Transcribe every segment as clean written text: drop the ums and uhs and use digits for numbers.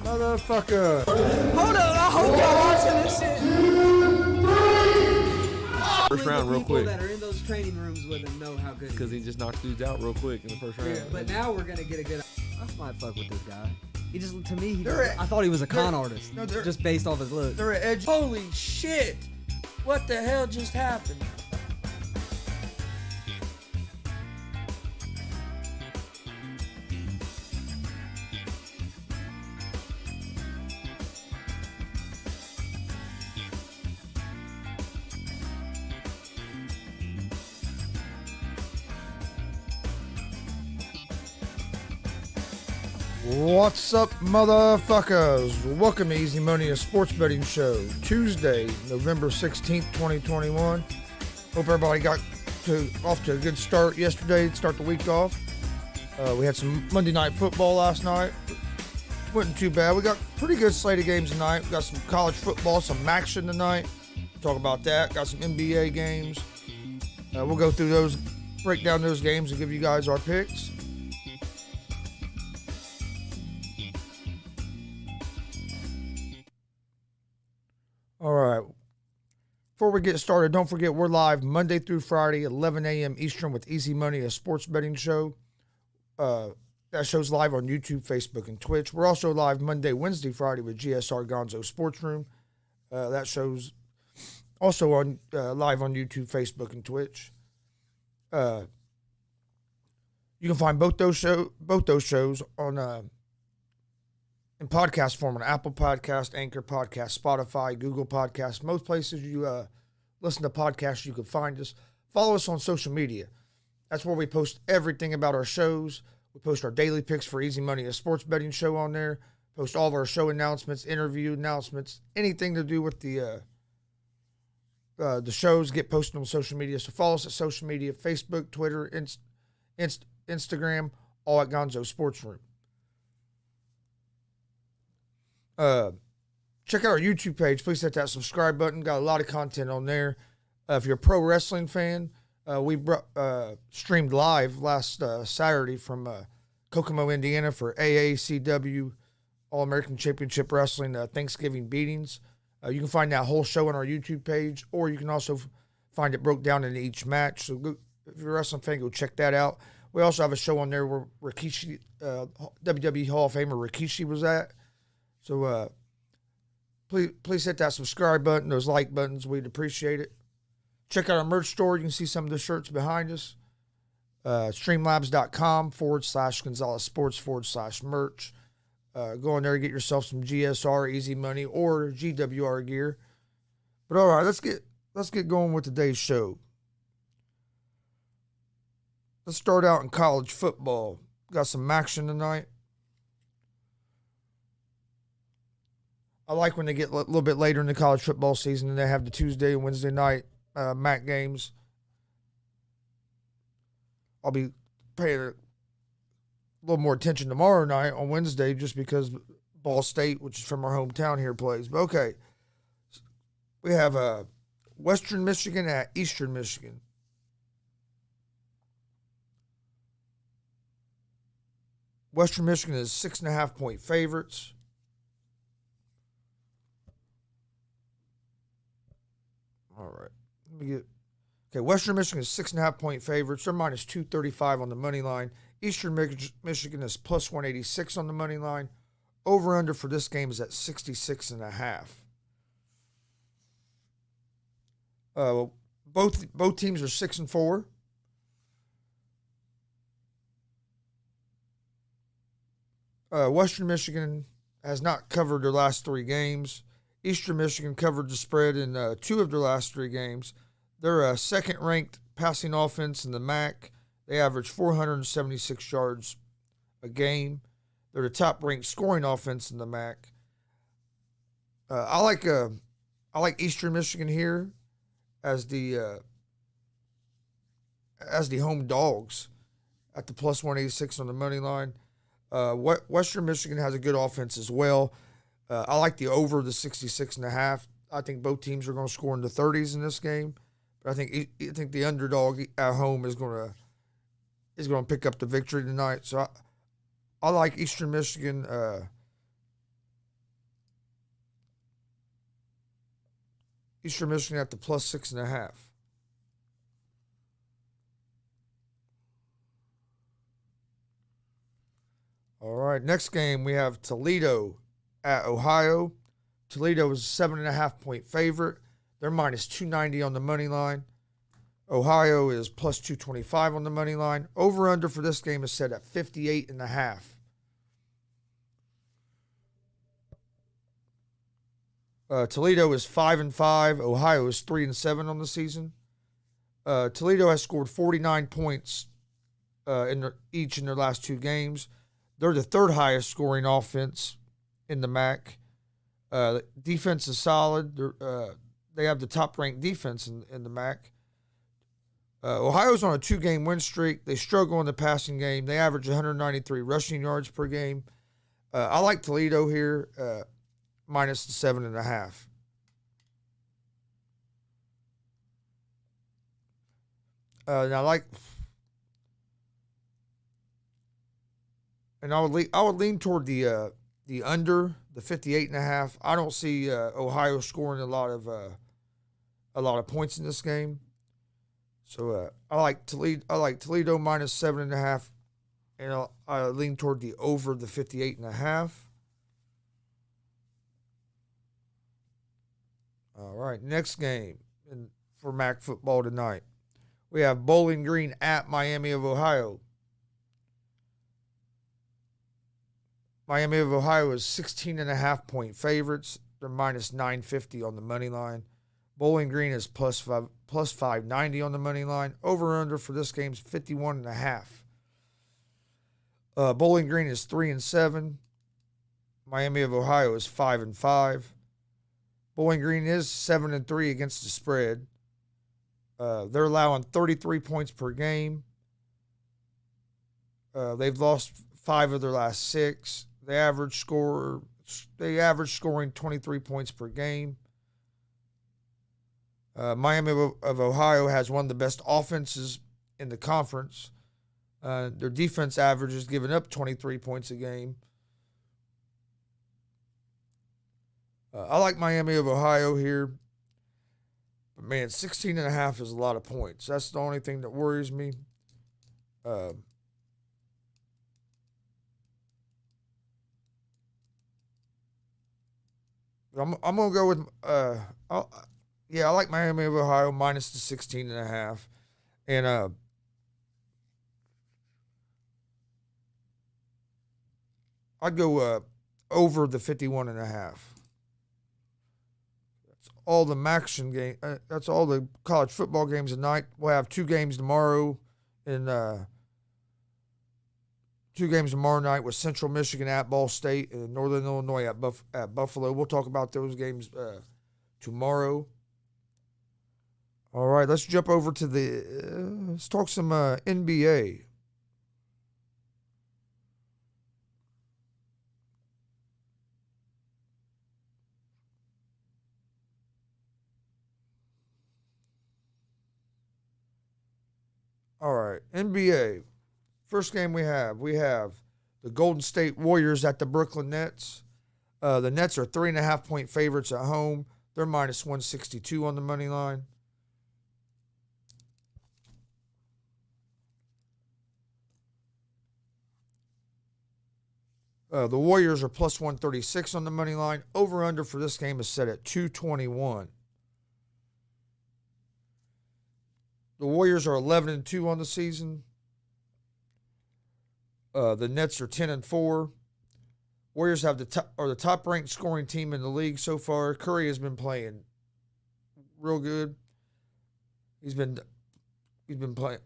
motherfucker? Hold up, I hope y'all watching this shit. First round, real quick. People that are in those training rooms with him know how good. Because he just knocked dudes out real quick in the first round. Yeah, but now we're gonna get a good. I might fuck with this guy. He just, to me, I thought he was a con artist. No, just based off his look. They're at edge. Holy shit! What the hell just happened? What's up, motherfuckers? Welcome to Easy Money, a sports betting show. Tuesday, November 16th, 2021. Hope everybody got off to a good start yesterday to start the week off. We had some Monday Night Football last night. Wasn't too bad. We got pretty good slate of games tonight. We got some college football, some action tonight. Talk about that. Got some NBA games. We'll go through those, break down those games, and give you guys our picks. All right. Before we get started, don't forget we're live Monday through Friday, 11 a.m. Eastern with Easy Money, a sports betting show. That show's live on YouTube, Facebook, and Twitch. We're also live Monday, Wednesday, Friday with GSR Gonzo Sports Room. That show's also on live on YouTube, Facebook, and Twitch. You can find both those shows on in podcast form on Apple Podcast, Anchor Podcast, Spotify, Google Podcast, most places you listen to podcasts, you can find us. Follow us on social media. That's where we post everything about our shows. We post our daily picks for Easy Money, a sports betting show on there. Post all of our show announcements, interview announcements, anything to do with the shows get posted on social media. So follow us at social media, Facebook, Twitter, Instagram, all at Gonzo Sports Room. Check out our YouTube page. Please hit that subscribe button. Got a lot of content on there. If you're a pro wrestling fan, we streamed live last Saturday from Kokomo, Indiana for AACW All-American Championship Wrestling Thanksgiving Beatings. You can find that whole show on our YouTube page, or you can also find it broke down into each match. So go, if you're a wrestling fan, go check that out. We also have a show on there where Rikishi, WWE Hall of Famer Rikishi was at. So please hit that subscribe button, those like buttons. We'd appreciate it. Check out our merch store. You can see some of the shirts behind us. Streamlabs.com/Gonzalez Sports/merch. Go in there and get yourself some GSR, Easy Money, or GWR gear. But all right, let's get going with today's show. Let's start out in college football. Got some action tonight. I like when they get a little bit later in the college football season and they have the Tuesday and Wednesday night MAC games. I'll be paying a little more attention tomorrow night on Wednesday just because Ball State, which is from our hometown here, plays. But okay, we have Western Michigan at Eastern Michigan. Western Michigan is 6.5-point favorites. All right. Western Michigan is 6.5-point favorites. They're minus 235 on the money line. Eastern Michigan is plus 186 on the money line. Over under for this game is at 66.5. Both teams are 6-4. Western Michigan has not covered their last three games. Eastern Michigan covered the spread in two of their last three games. They're a second-ranked passing offense in the MAC. They average 476 yards a game. They're the top-ranked scoring offense in the MAC. I like Eastern Michigan here as the home dogs at the plus 186 on the money line. Western Michigan has a good offense as well. I like the over the 66.5. I think both teams are going to score in the 30s in this game, but I think the underdog at home is going to pick up the victory tonight. So I like Eastern Michigan Eastern Michigan at the plus 6.5. All right, next game we have Toledo at Ohio. Toledo is a 7.5-point favorite. They're minus 290 on the money line. Ohio is plus 225 on the money line. Over-under for this game is set at 58.5. Toledo is 5-5. Ohio is 3-7 on the season. Toledo has scored 49 points each in their last two games. They're the third highest scoring offense in the MAC. Defense is solid. They have the top-ranked defense in the MAC. Ohio's on a 2-game win streak. They struggle in the passing game. They average 193 rushing yards per game. I like Toledo here, minus the 7.5. I would lean toward the under, the 58.5. I don't see Ohio scoring a lot of points in this game. So I like Toledo minus 7.5, and I lean toward the over the 58.5. All right, next game for MAC football tonight, we have Bowling Green at Miami of Ohio. Miami of Ohio is 16.5-point favorites. They're minus 950 on the money line. Bowling Green is plus 590 on the money line. Over-under for this game is 51.5. Bowling Green is 3-7. Miami of Ohio is 5-5. Bowling Green is 7-3 against the spread. They're allowing 33 points per game. They've lost 5 of their last 6. They average scoring 23 points per game. Miami of Ohio has one of the best offenses in the conference. Their defense average is giving up 23 points a game. I like Miami of Ohio here. But, man, 16.5 is a lot of points. That's the only thing that worries me. I'm going to go with I like Miami of Ohio minus the 16.5. And I'd go over the 51.5. That's all the action game. That's all the college football games tonight. We'll have 2 games tomorrow, and 2 games tomorrow night with Central Michigan at Ball State and Northern Illinois at Buffalo. We'll talk about those games tomorrow. All right, let's jump over to let's talk some NBA. All right, NBA. First game we have the Golden State Warriors at the Brooklyn Nets. The Nets are 3.5-point favorites at home. They're minus 162 on the money line. The Warriors are plus 136 on the money line. Over-under for this game is set at 221. The Warriors are 11-2 on the season. The Nets are 10-4. Warriors are the top-ranked scoring team in the league so far. Curry has been playing real good. He's been playing.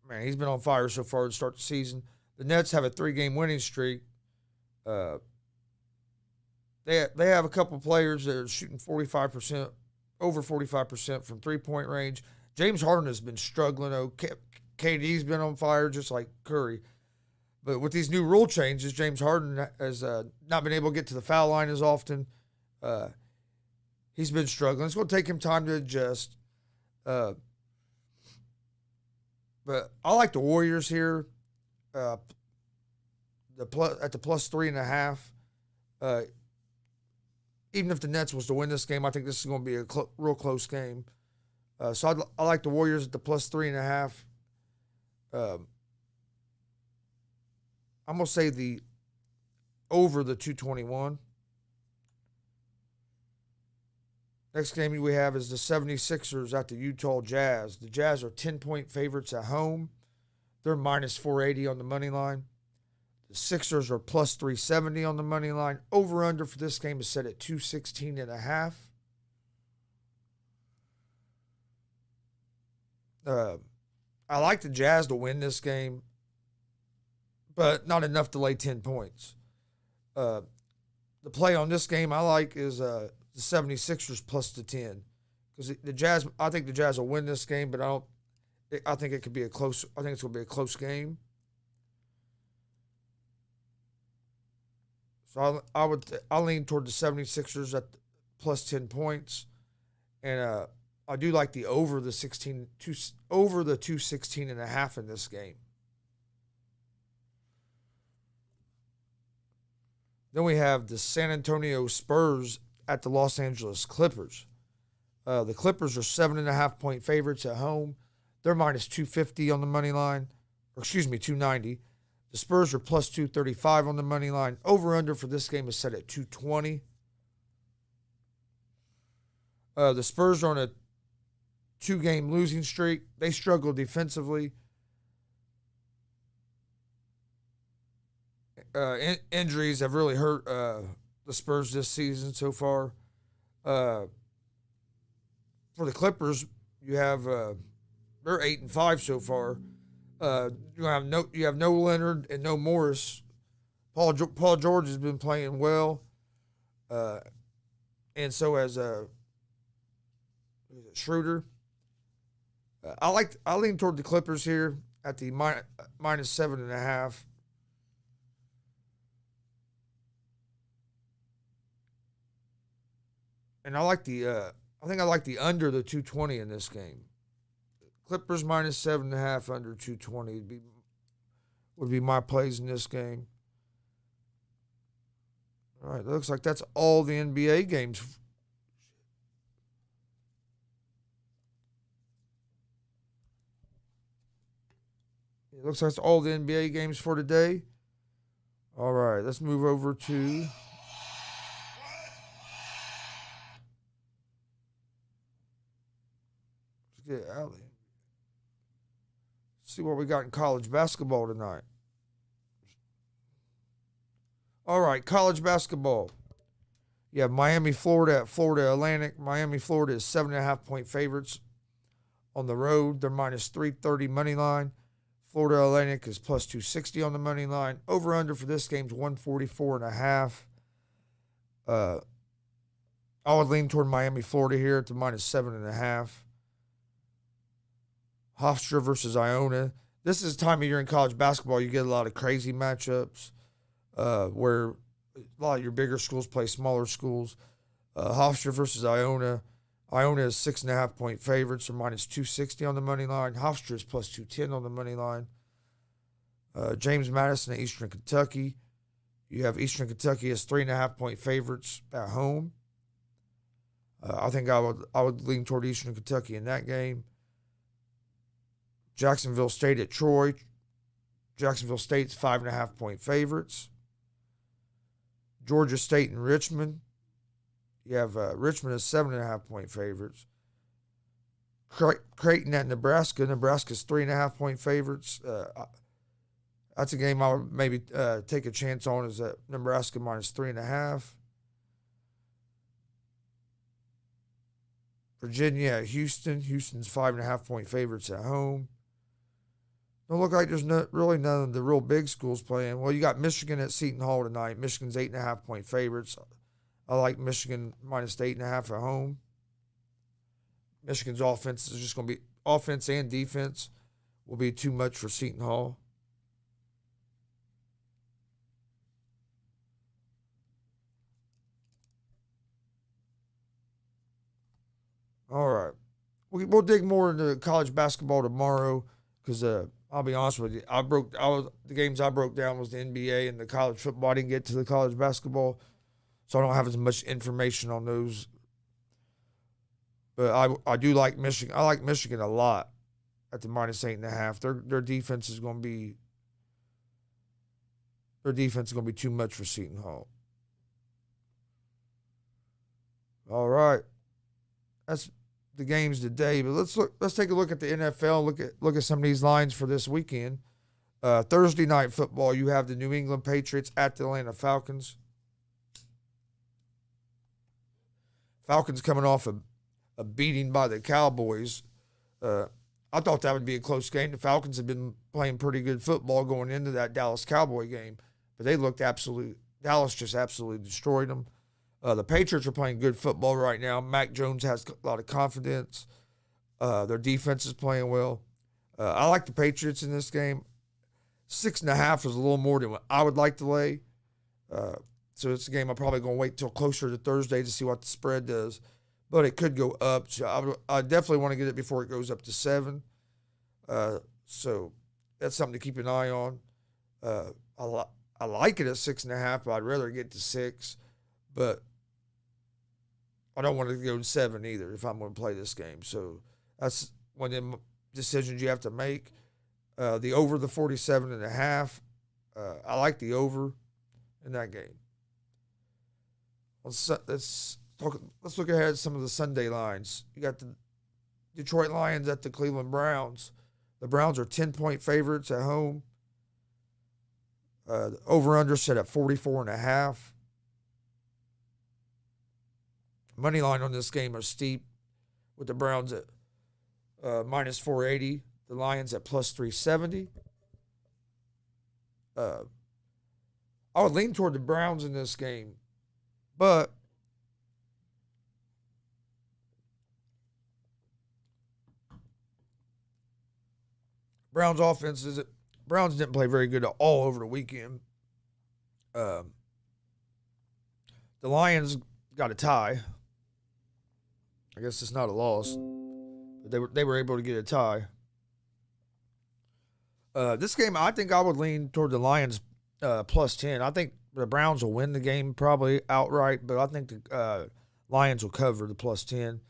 Man, he's been on fire so far to start the season. The Nets have a 3-game winning streak. They have a couple players that are shooting 45%, over 45% from 3-point range. James Harden has been struggling. KD's been on fire just like Curry. But with these new rule changes, James Harden has not been able to get to the foul line as often. He's been struggling. It's going to take him time to adjust. But I like the Warriors here. At the plus 3.5. even if the Nets was to win this game, I think this is going to be a real close game. So I like the Warriors at the plus 3.5. I'm going to say the over the 221. Next game we have is the 76ers at the Utah Jazz. The Jazz are 10-point favorites at home. They're minus 480 on the money line. The Sixers are plus 370 on the money line. Over-under for this game is set at 216.5. I like the Jazz to win this game, but not enough to lay 10 points. The play on this game I like is the 76ers plus the 10. Because the Jazz, I think the Jazz will win this game, but I think it could be I think it's going to be a close game. So I'll lean toward the 76ers at plus 10 points. And I do like the over the 216.5 in this game. Then we have the San Antonio Spurs at the Los Angeles Clippers. The Clippers are 7.5-point favorites at home. They're minus 250 on the money line. 290. The Spurs are plus 235 on the money line. Over-under for this game is set at 220. The Spurs are on a 2-game losing streak. They struggle defensively. Injuries have really hurt the Spurs this season so far. For the Clippers, you have they're 8-5 so far. You have no Leonard and no Morris. Paul George has been playing well, and so has Schroeder. I lean toward the Clippers here at the minus 7.5. And I like the under the 220 in this game. Clippers minus 7.5 under 220 would be my plays in this game. All right, looks like that's all the NBA games. It looks like that's all the NBA games for today. All right, let's move over to get out there. See what we got in college basketball tonight. All right, college basketball. You have Miami, Florida at Florida Atlantic. Miami, Florida is 7.5-point favorites on the road. They're minus 330 money line. Florida Atlantic is plus 260 on the money line. Over-under for this game is 144.5. I would lean toward Miami, Florida here at the minus 7.5. Hofstra versus Iona. This is the time of year in college basketball you get a lot of crazy matchups where a lot of your bigger schools play smaller schools. Hofstra versus Iona. Iona is 6.5-point favorites, or minus 260 on the money line. Hofstra is plus 210 on the money line. James Madison at Eastern Kentucky. You have Eastern Kentucky as 3.5-point favorites at home. I think I would lean toward Eastern Kentucky in that game. Jacksonville State at Troy. Jacksonville State's 5.5-point favorites. Georgia State and Richmond. You have Richmond as 7.5-point favorites. Creighton at Nebraska. Nebraska's 3.5-point favorites. That's a game I would maybe take a chance on, is that Nebraska minus 3.5. Virginia at Houston. Houston's 5.5-point favorites at home. Don't look like there's really none of the real big schools playing. Well, you got Michigan at Seton Hall tonight. Michigan's 8.5-point favorites. I like Michigan minus 8.5 at home. Michigan's offense is just going to be, offense and defense will be too much for Seton Hall. All right. We'll dig more into college basketball tomorrow because I'll be honest with you. The games I broke down was the NBA and the college football. I didn't get to the college basketball. so I don't have as much information on those. But I do like Michigan. I like Michigan a lot at the -8.5. Their defense is going to be too much for Seton Hall. All right, that's the games today. But let's take a look at the NFL. Look at some of these lines for this weekend. Thursday night football, you have the New England Patriots at the Atlanta Falcons. Falcons coming off a beating by the Cowboys. I thought that would be a close game. The Falcons have been playing pretty good football going into that Dallas Cowboy game, but Dallas just absolutely destroyed them. The Patriots are playing good football right now. Mac Jones has a lot of confidence. Their defense is playing well. I like the Patriots in this game. 6.5 is a little more than what I would like to lay. So it's a game I'm probably going to wait till closer to Thursday to see what the spread does. But it could go up. So I definitely want to get it before it goes up to 7. So that's something to keep an eye on. I like it at 6.5, but I'd rather get to 6. But I don't want to go to 7 either if I'm going to play this game. So that's one of the decisions you have to make. The over the 47.5. I like the over in that game. Let's look ahead at some of the Sunday lines. You got the Detroit Lions at the Cleveland Browns. The Browns are 10-point favorites at home. The over-under set at 44.5. Money line on this game are steep, with the Browns at -480, the Lions at +370. I would lean toward the Browns in this game, but Browns didn't play very good at all over the weekend. The Lions got a tie. I guess it's not a loss, but they were able to get a tie. This game, I think I would lean toward the Lions +10. I think the Browns will win the game probably outright, but I think the Lions will cover the +10.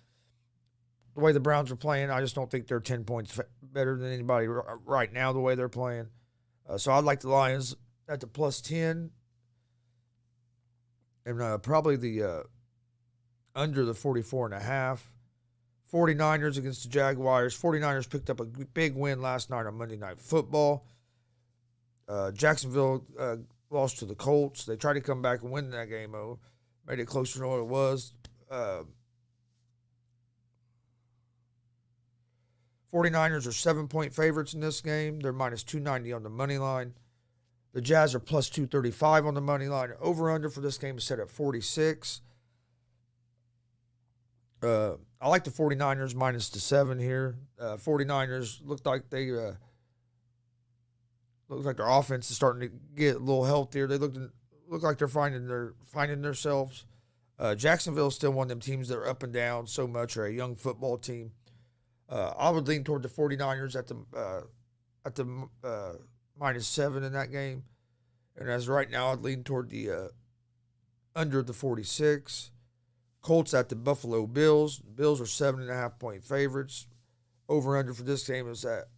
The way the Browns are playing, I just don't think they're 10 points better than anybody right now the way they're playing. So I'd like the Lions at the +10 and probably the under the 44.5. 49ers against the Jaguars. 49ers picked up a big win last night on Monday Night Football. Jacksonville lost to the Colts. They tried to come back and win that game, though. Made it closer than what it was. 49ers are 7-point favorites in this game. They're -290 on the money line. The Jazz are +235 on the money line. Over-under for this game is set at 46. I like the 49ers -7 here. 49ers look like their offense is starting to get a little healthier. They look like they're finding themselves. Jacksonville is still one of them teams that are up and down so much, or a young football team. I would lean toward the 49ers at the -7 in that game. And as right now, I'd lean toward the under the 46. Colts at the Buffalo Bills. The Bills are 7.5-point favorites. Over-under for this game is at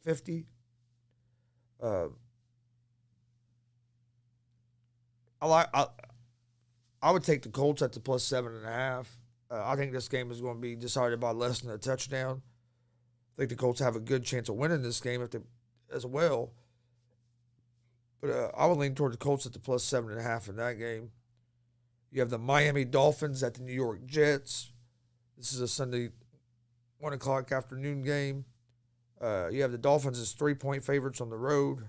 50. I would take the Colts at the +7.5. I think this game is going to be decided by less than a touchdown. I think the Colts have a good chance of winning this game as well. But I would lean toward the Colts at the +7.5 in that game. You have the Miami Dolphins at the New York Jets. This is a Sunday 1 o'clock afternoon game. You have the Dolphins as 3-point favorites on the road.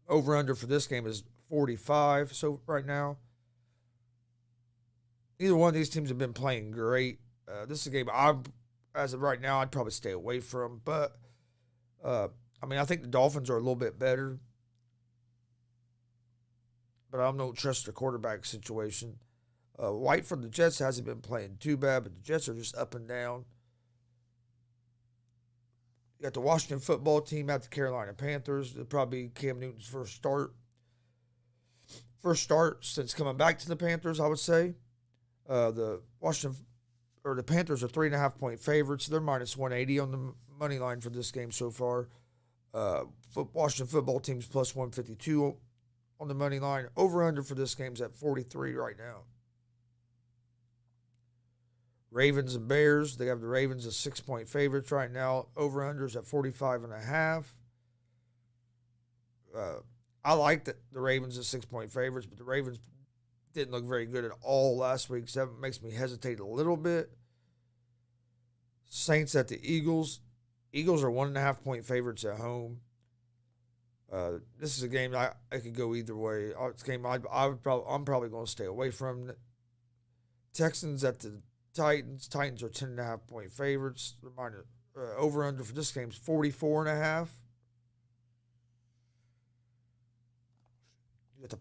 Over-under for this game is 45. So right now, neither one of these teams have been playing great. This is a game as of right now, I'd probably stay away from. But, I think the Dolphins are a little bit better. But I don't trust the quarterback situation. White for the Jets hasn't been playing too bad, but the Jets are just up and down. You got the Washington football team at the Carolina Panthers. It'll probably be Cam Newton's first start. first start since coming back to the Panthers, I would say. The Panthers are 3.5-point favorites. They're minus 180 on the money line for this game so far. Washington football team's plus 152 on the money line. Over-under for this game's at 43 right now. Ravens and Bears, they have the Ravens as 6-point favorites right now. Over-under's at 45.5. I like the Ravens as 6-point favorites, but the Ravens didn't look very good at all last week, so that makes me hesitate a little bit. Saints at the Eagles. Eagles are 1.5-point favorites at home. This is a game I could go either way. It's a game I'm probably going to stay away from. Texans at the Titans. Titans are 10.5-point favorites. Over under for this game is 44.5. You got the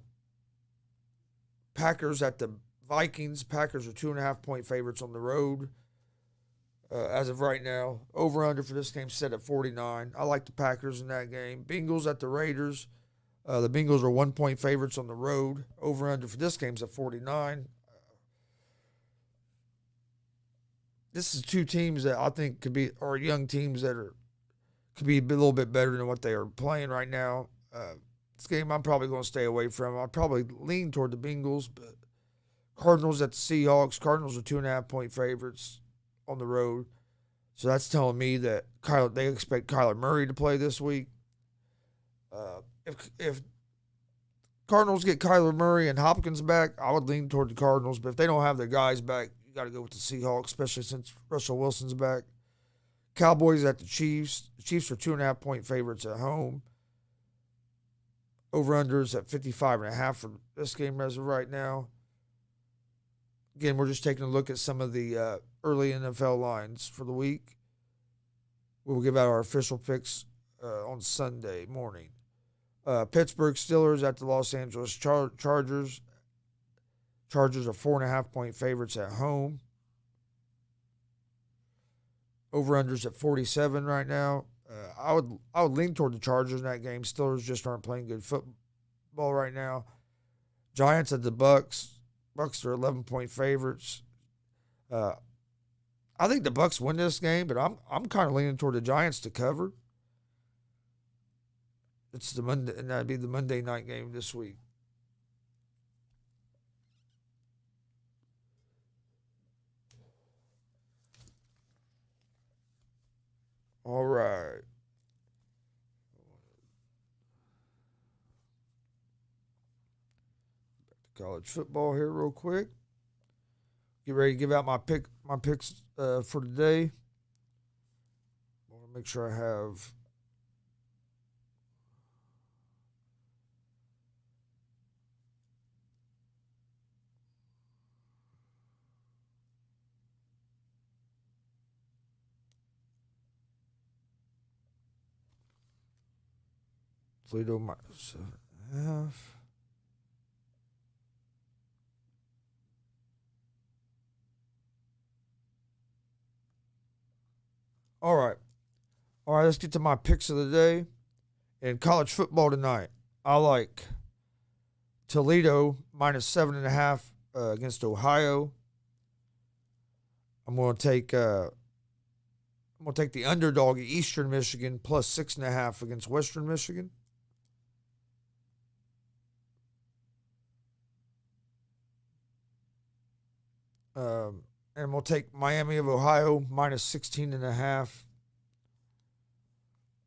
Packers at the Vikings. Packers are 2.5-point favorites on the road. As of right now, over under for this game set at 49. I like the Packers in that game. Bengals at the Raiders. The Bengals are 1-point favorites on the road. Over under for this game's at 49. This is two teams that I think are young teams that could be a little bit better than what they are playing right now. This game I'm probably going to stay away from. I'll probably lean toward the Bengals, but Cardinals at the Seahawks. Cardinals are 2.5-point favorites on the road. So that's telling me that they expect Kyler Murray to play this week. If Cardinals get Kyler Murray and Hopkins back, I would lean toward the Cardinals. But if they don't have their guys back, you got to go with the Seahawks, especially since Russell Wilson's back. Cowboys at the Chiefs. The Chiefs are 2.5-point favorites at home. Over-unders at 55.5 for this game as of right now. Again, we're just taking a look at some of the early NFL lines for the week. We'll give out our official picks on Sunday morning. Pittsburgh Steelers at the Los Angeles Chargers. Chargers are 4.5-point favorites at home. Over-unders at 47 right now. I would lean toward the Chargers in that game. Steelers just aren't playing good football right now. Giants at the Bucks. Bucks are 11-point favorites. I think the Bucks win this game, but I'm kind of leaning toward the Giants to cover. It's the Monday, and that'd be the Monday night game this week. All right. Back to college football here real quick. Get ready to give out my picks for today. I want to make sure I have Toledo minus 7.5. All right, let's get to my picks of the day. In college football tonight, I like Toledo minus 7.5 against Ohio. I'm going to take the underdog at Eastern Michigan plus 6.5 against Western Michigan. And we'll take Miami of Ohio minus 16.5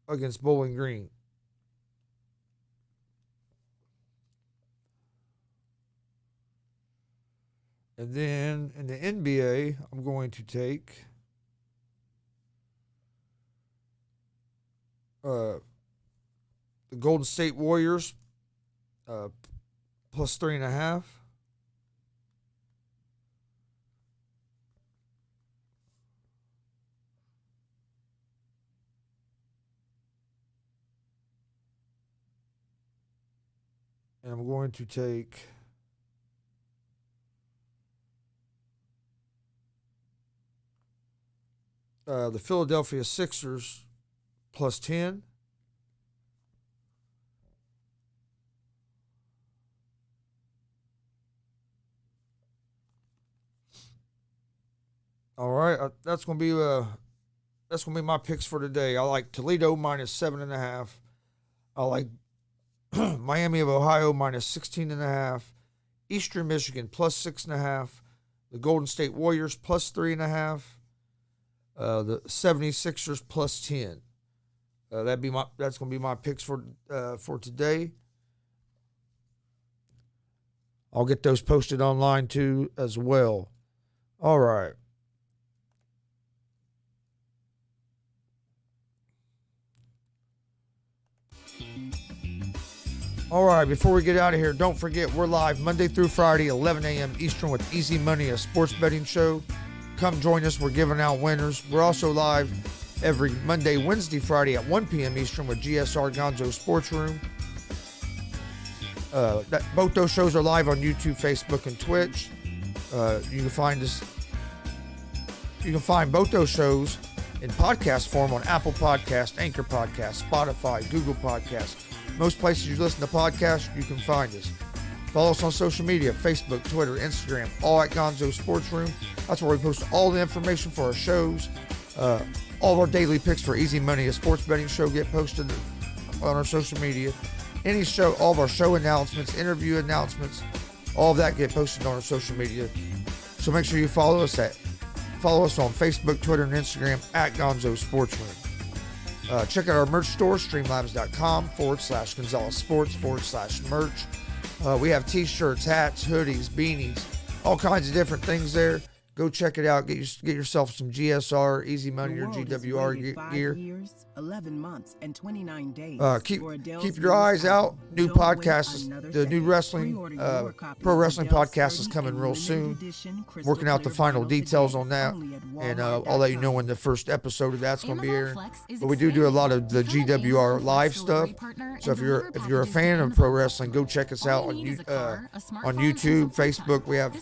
against Bowling Green. And then in the NBA, I'm going to take the Golden State Warriors plus 3.5. And I'm going to take the Philadelphia Sixers plus 10. All right, that's gonna be my picks for today. I like Toledo minus 7.5. I like Miami of Ohio minus 16.5. Eastern Michigan plus 6.5. The Golden State Warriors plus 3.5. The 76ers plus 10. That's gonna be my picks for today. I'll get those posted online too as well. All right. All right, before we get out of here, don't forget we're live Monday through Friday, 11 a.m. Eastern with Easy Money, a sports betting show. Come join us. We're giving out winners. We're also live every Monday, Wednesday, Friday at 1 p.m. Eastern with GSR Gonzo Sports Room. Both those shows are live on YouTube, Facebook, and Twitch. You can find us. You can find both those shows in podcast form on Apple Podcast, Anchor Podcast, Spotify, Google Podcast. Most places you listen to podcasts, you can find us. Follow us on social media, Facebook, Twitter, Instagram, all at Gonzo Sports Room. That's where we post all the information for our shows. All of our daily picks for Easy Money, a sports betting show, get posted on our social media. Any show, all of our show announcements, interview announcements, all of that get posted on our social media. So make sure you follow us on Facebook, Twitter, and Instagram at Gonzo Sports Room. Check out our merch store, streamlabs.com/Gonzalez Sports/merch. We have t-shirts, hats, hoodies, beanies, all kinds of different things there. Go check it out. Get yourself some GSR, Easy Money, or GWR gear. 11 months and 29 days. Keep your eyes out. New podcasts, the new wrestling, pro wrestling podcast is coming real soon. Working out the final details on that, and I'll let you know when the first episode of that's going to be airing. But we do a lot of the GWR live stuff. So if you're a fan of pro wrestling, go check us out on YouTube, Facebook. We have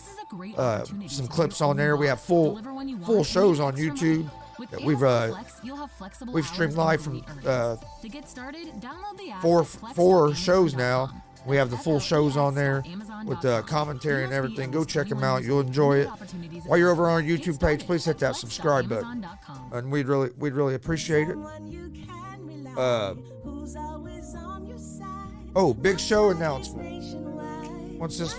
some clips on there. We have full shows on YouTube that we've streamed live from four shows now. We have the full shows on there with the commentary and everything. Go check them out. You'll enjoy it. While you're over on our YouTube page, please hit that subscribe button, and we'd really appreciate it. Big show announcement. Once this.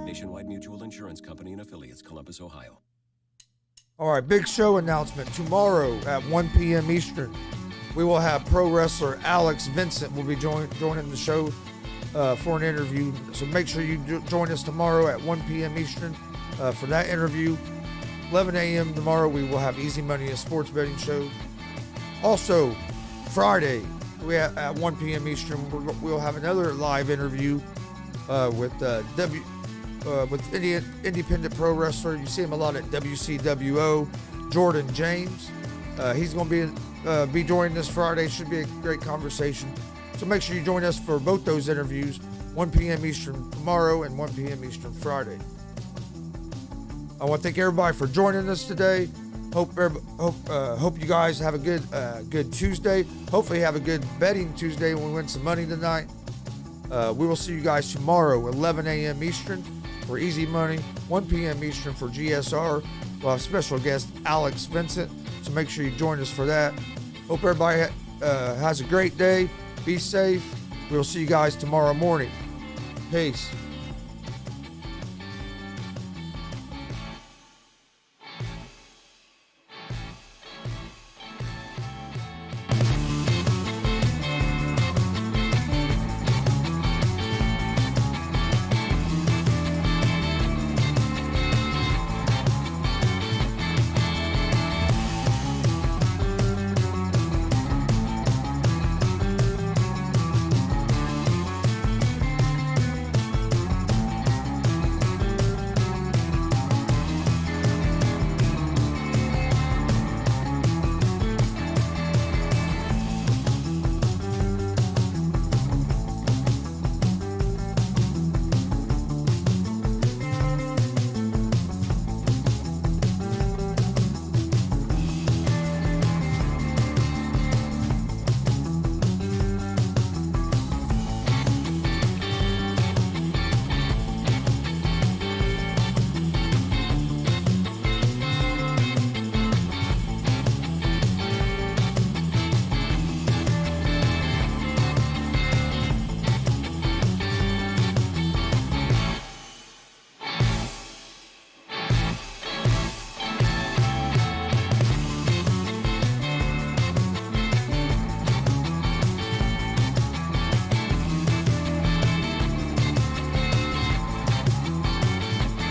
Nationwide Mutual Insurance Company and affiliates, Columbus, Ohio. All right, big show announcement. Tomorrow at 1 p.m. Eastern, we will have pro wrestler Alex Vincent will be joining the show for an interview. So make sure you join us tomorrow at 1 p.m. Eastern for that interview. 11 a.m. tomorrow, we will have Easy Money, a sports betting show. Also, Friday, at 1 p.m. Eastern, we'll have another live interview with independent pro wrestler. You see him a lot at WCWO, Jordan James. He's going to be joining this Friday. Should be a great conversation. So make sure you join us for both those interviews, 1 p.m. Eastern tomorrow and 1 p.m. Eastern Friday. I want to thank everybody for joining us today. Hope you guys have a good Tuesday. Hopefully have a good betting Tuesday when we win some money tonight. We will see you guys tomorrow, 11 a.m. Eastern for Easy Money, 1 p.m. Eastern for GSR. We'll have special guest Alex Vincent, so make sure you join us for that. Hope everybody has a great day. Be safe. We'll see you guys tomorrow morning. Peace.